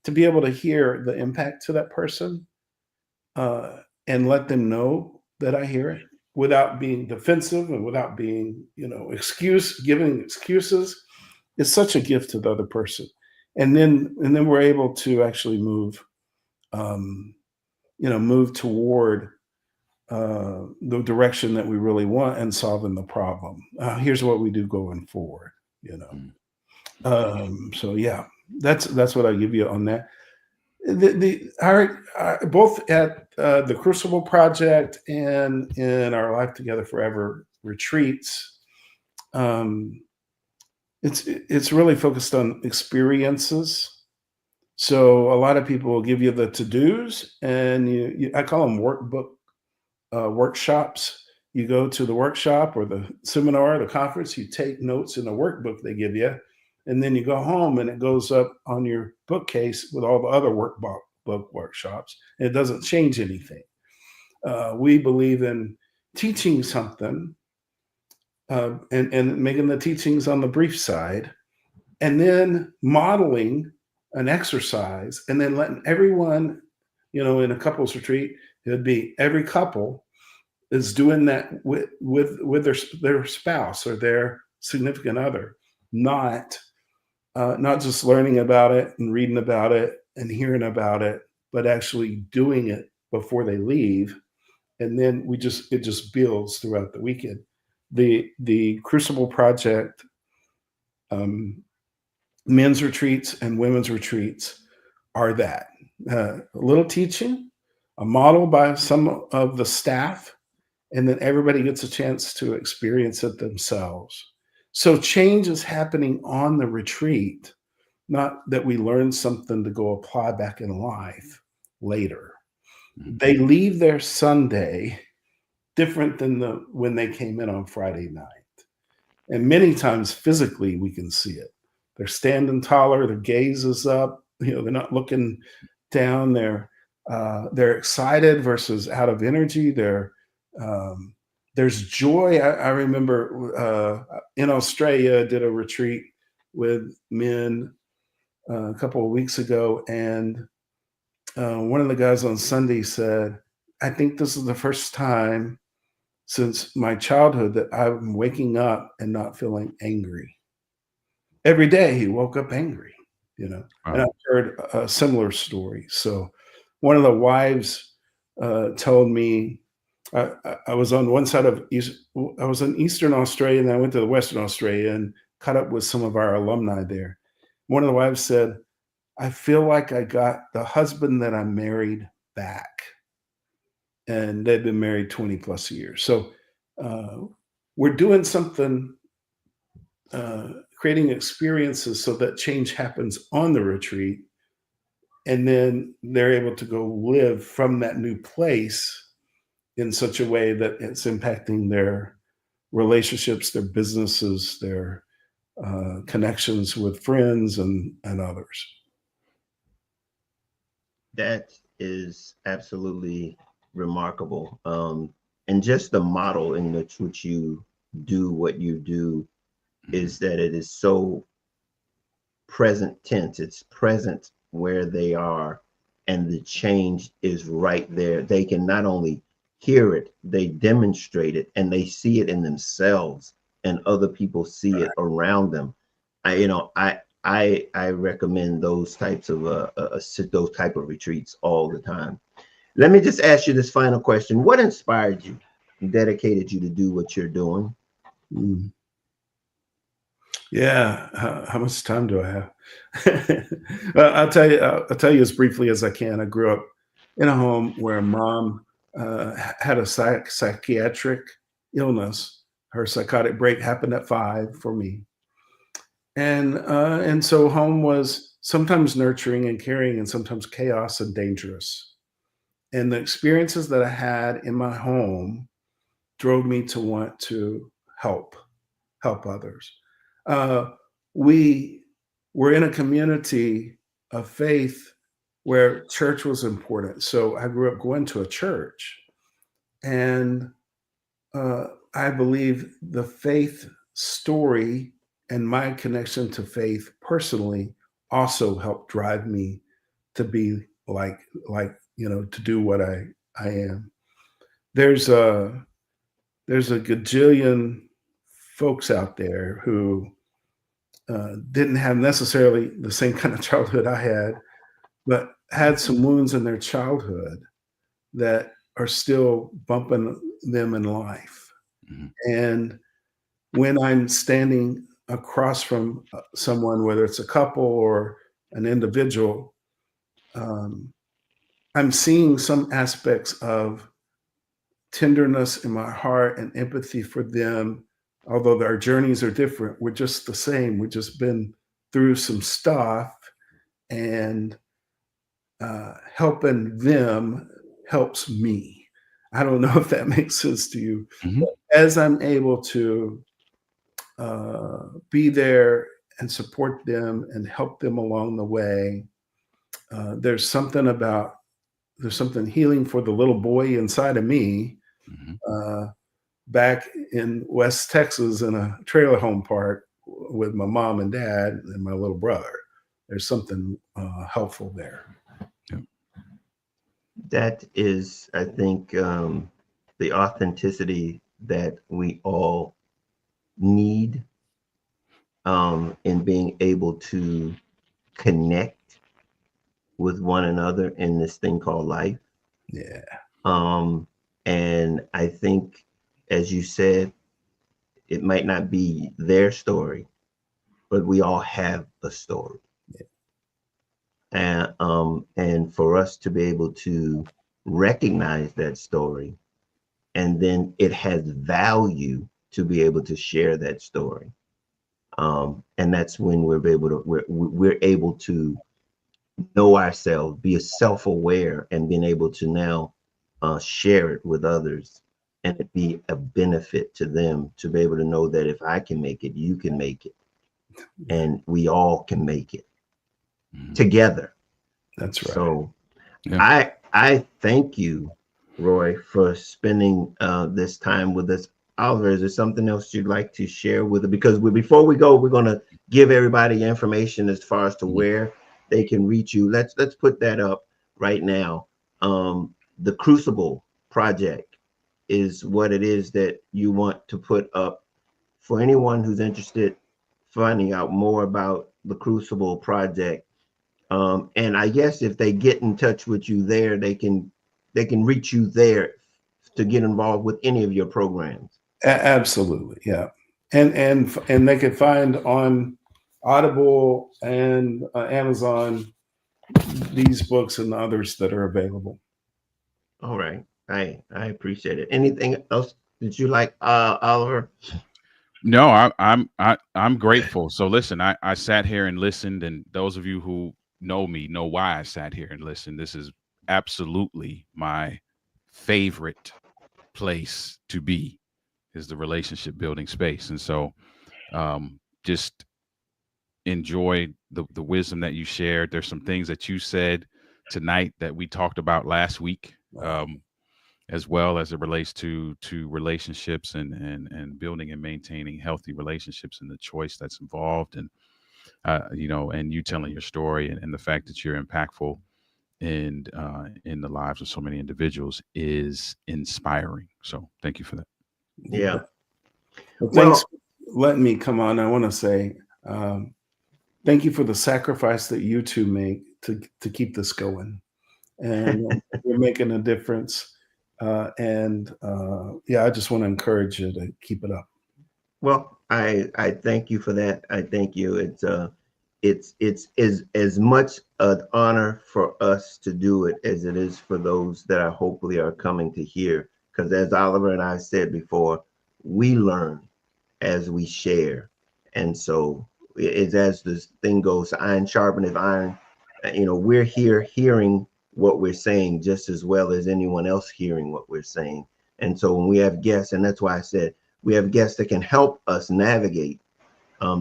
to be able to hear the impact to that person, and let them know that I hear it without being defensive and without being, giving excuses, is such a gift to the other person. And then we're able to actually um, move toward the direction that we really want and solving the problem. Here's what we do going forward. You know. Mm. So yeah, that's what I give you on that. Both at the Crucible Project and in our Life Together Forever retreats, um, it's really focused on experiences. So a lot of people will give you the to dos, and I call them workbook workshops. You go to the workshop or the seminar, the conference, you take notes in the workbook they give you, and then you go home and it goes up on your bookcase with all the other workbook workshops. And it doesn't change anything. We believe in teaching something, and making the teachings on the brief side, and then modeling an exercise, and then letting everyone, in a couples retreat, it'd be every couple is doing that with their spouse or their significant other, not not just learning about it and reading about it and hearing about it, but actually doing it before they leave. And then it just builds throughout the weekend. The Crucible Project, um, men's retreats and women's retreats are that, a little teaching, a model by some of the staff, and then everybody gets a chance to experience it themselves. So change is happening on the retreat, not that we learn something to go apply back in life later. Mhm. They leave their Sunday different than when they came in on Friday night. And many times physically we can see it. They're standing taller, their gaze is up, they're not looking down, they're excited versus out of energy. Um, there's joy. I remember in Australia, I did a retreat with men a couple of weeks ago, and one of the guys on Sunday said, I think this is the first time since my childhood that I'm waking up and not feeling angry. Every day he woke up angry, and I've Wow. heard a similar story. So one of the wives told me, I was on one side of I was in Eastern Australia, and then I went to the Western Australia and caught up with some of our alumni there. One of the wives said, I feel like I got the husband that I married back. And they've been married 20 plus years. So uh, we're doing something, creating experiences so that change happens on the retreat. And then they're able to go live from that new place in such a way that it's impacting their relationships, their businesses, their connections with friends and others. That is absolutely remarkable. And just the model in which you do what you do Mhm. is that it is so present tense. It's present where they are, and the change is right there. They can not only hear it, they demonstrate it, and they see it in themselves, and other people see it around them. I recommend those types of those type of retreats all the time. Let me just ask you this final question: what inspired you, dedicated you to do what you're doing? Mm. Yeah. How much time do I have? I'll tell you as briefly as I can. I grew up in a home where mom had a psychiatric illness. Her psychotic break happened at 5 for me, and so home was sometimes nurturing and caring, and sometimes chaos and dangerous. And the experiences that I had in my home drove me to want to help others. Uh, we were in a community of faith where church was important. So I grew up going to a church, and I believe the faith story and my connection to faith personally also helped drive me to be to do what I am. There's a there's a gajillion folks out there who didn't have necessarily the same kind of childhood I had, but had some wounds in their childhood that are still bumping them in life. Mhm. And when I'm standing across from someone, whether it's a couple or an individual, um, I'm seeing some aspects of tenderness in my heart and empathy for them. Although our journeys are different, we're just the same. We've just been through some stuff, and helping them helps me. I don't know if that makes sense to you. Mhm. As I'm able to be there and support them and help them along the way, there's something about there's something healing for the little boy inside of me Mhm. uh, back in West Texas in a trailer home park with my mom and dad and my little brother. There's something helpful there. Yep. That is, I think, the authenticity that we all need in being able to connect with one another in this thing called life. Yeah. Um, and I think, as you said, it might not be their story, but we all have a story. And for us to be able to recognize that story and then it has value to be able to share that story. And that's when we're able to know ourselves, be self-aware, and being able to now share it with others, and it be a benefit to them to be able to know that if I can make it, you can make it, and we all can make it together. That's right. So Yeah. I thank you, Roy, for spending this time with us. Oliver, is there something else you'd like to share with it? Because before we go, we're going to give everybody information as far as to where they can reach you. Let's put that up right now. The Crucible Project is what it is that you want to put up for anyone who's interested finding out more about the Crucible Project. And I guess if they get in touch with you there, they can reach you there to get involved with any of your programs. Absolutely, yeah. And they can find on Audible and Amazon these books and others that are available. All right, I appreciate it. Anything else that you like, Oliver? No, I'm grateful. So listen, I sat here and listened, and those of you who know me know why I sat here and listened. This is absolutely my favorite place to be, is the relationship building space. And so just enjoy the wisdom that you shared. There's some things that you said tonight that we talked about last week, as well as it relates to relationships and building and maintaining healthy relationships and the choice that's involved. And and you telling your story, and the fact that you're impactful in the lives of so many individuals is inspiring. So thank you for that. Yeah. Well, thanks for letting me come on. I want to say thank you for the sacrifice that you two make to keep this going, and you're making a difference. I just want to encourage you to keep it up. Well, I thank you for that. I thank you. It's as much an honor for us to do it as it is for those that are hopefully are coming to hear. Because as Oliver and I said before, we learn as we share, and so it's as this thing goes, iron sharpeneth iron. We're here hearing what we're saying just as well as anyone else hearing what we're saying. And so when we have guests, and that's why I said we have guests that can help us navigate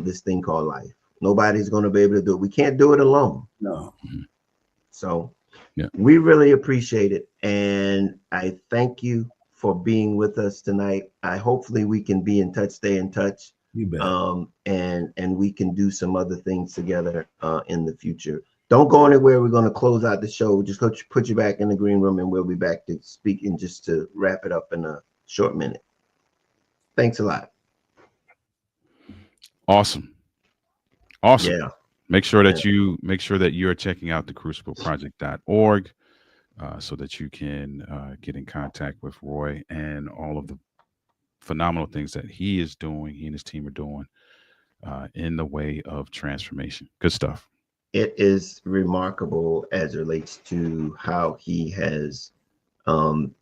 this thing called life. Nobody's going to be able to do it. We can't do it alone. No. So yeah, we really appreciate it. And I thank you for being with us tonight. Hopefully we can be in touch, stay in touch. You bet. And we can do some other things together in the future. Don't go anywhere. We're going to close out the show. Just go put you back in the green room, and we'll be back to speak in just to wrap it up in a short minute. Thanks a lot. Awesome. Yeah. Make sure that you are checking out the crucibleproject.org so that you can get in contact with Roy and all of the phenomenal things that he is doing, he and his team are doing in the way of transformation. Good stuff. It is remarkable as it relates to how he has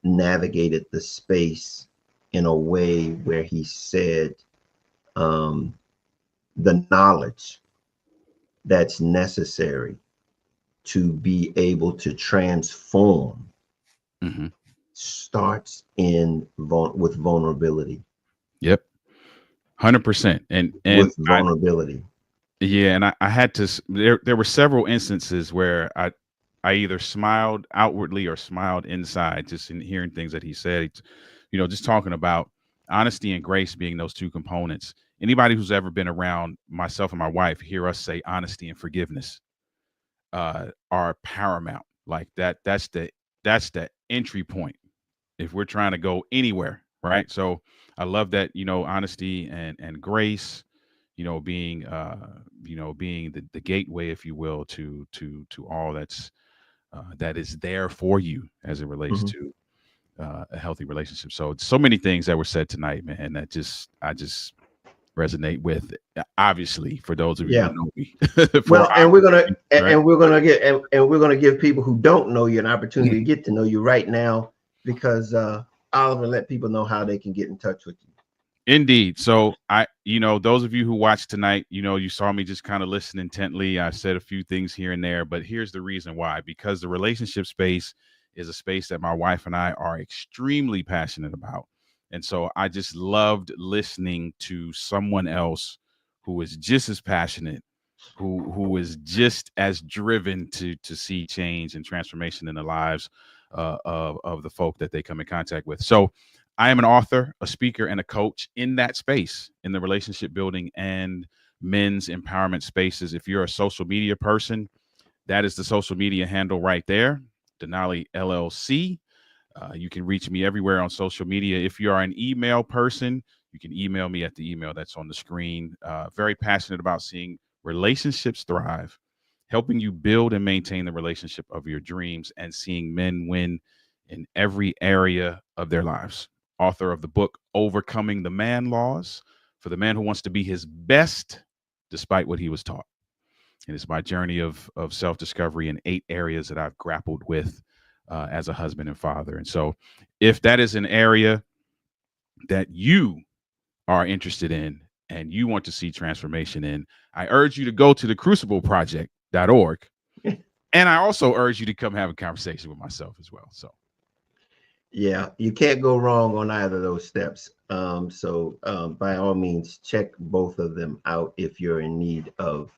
navigated the space in a way where he said the knowledge that's necessary to be able to transform starts with vulnerability. Yep. 100%. And with vulnerability. And I had to, there were several instances where I either smiled outwardly or smiled inside, just in hearing things that he said, just talking about honesty and grace being those two components. Anybody who's ever been around myself and my wife hear us say honesty and forgiveness are paramount. Like that's the entry point if we're trying to go anywhere, right? So I love that, honesty and grace, being the gateway, if you will, to all that is there for you as it relates to a healthy relationship. So many things that were said tonight, man, that I just resonate with. Obviously, for those of you who know me. Well, and we're gonna give people who don't know you an opportunity to get to know you right now, because Oliver, let people know how they can get in touch with you. Indeed. So those of you who watched tonight, you saw me just kind of listen intently. I said a few things here and there, but here's the reason why. Because the relationship space is a space that my wife and I are extremely passionate about. And so I just loved listening to someone else who is just as passionate, who is just as driven to see change and transformation in the lives of the folk that they come in contact with. So I am an author, a speaker, and a coach in that space, in the relationship building and men's empowerment spaces. If you're a social media person, that is the social media handle right there, Denali LLC. You can reach me everywhere on social media. If you are an email person, you can email me at the email that's on the screen. Very passionate about seeing relationships thrive, helping you build and maintain the relationship of your dreams, and seeing men win in every area of their lives. Author of the book, Overcoming the Man Laws, for the man who wants to be his best despite what he was taught. And it's my journey of self-discovery in 8 areas that I've grappled with as a husband and father. And so if that is an area that you are interested in and you want to see transformation in, I urge you to go to the crucibleproject.org. And I also urge you to come have a conversation with myself as well. So yeah, you can't go wrong on either of those steps. By all means, check both of them out if you're in need of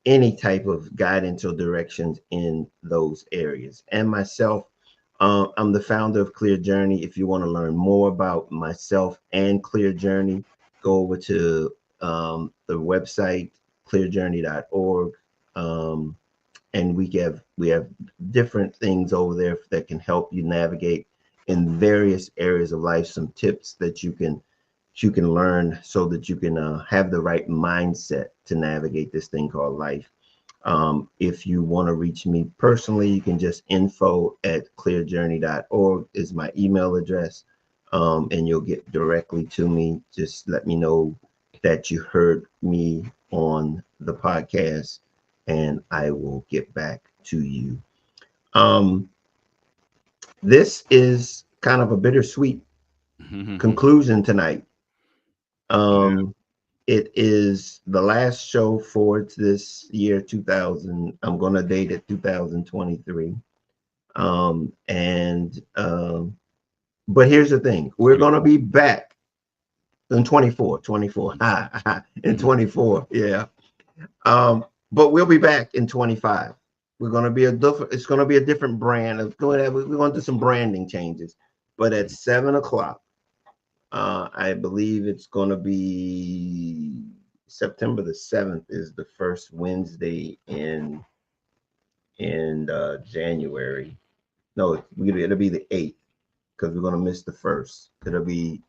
any type of guidance or directions in those areas. And myself, I'm the founder of Clear Journey. If you want to learn more about myself and Clear Journey, go over to the website clearjourney.org. And we have different things over there that can help you navigate in various areas of life, some tips that you can learn so that you can have the right mindset to navigate this thing called life. If you want to reach me personally, you can just info@clearjourney.org is my email address, and you'll get directly to me. Just let me know that you heard me on the podcast, and I will get back to you. This is kind of a bittersweet conclusion tonight. It is the last show for this year 2000. I'm going to date it 2023. But here's the thing. We're going to be back in 24 in 24. Yeah. But we'll be back in 25. We're going to be it's going to be a different brand. We're going to do some branding changes, but at 7:00, I believe it's going to be September the 7th is the first Wednesday in January. No, it'll be the 8th because we're going to miss the first. It'll be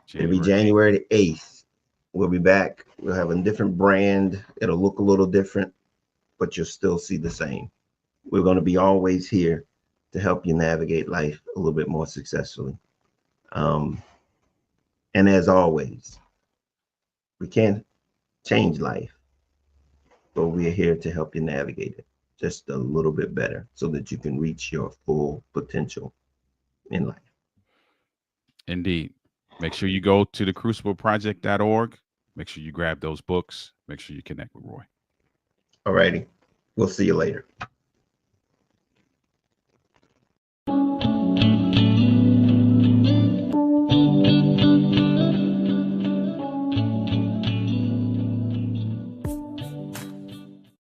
January the 8th. We'll be back. We'll have a different brand. It'll look a little different, but you'll still see the same. We're going to be always here to help you navigate life a little bit more successfully. And as always, we can't change life, but we're here to help you navigate it just a little bit better so that you can reach your full potential in life. Indeed. Make sure you go to the crucibleproject.org. Make sure you grab those books. Make sure you connect with Roy. All righty. We'll see you later.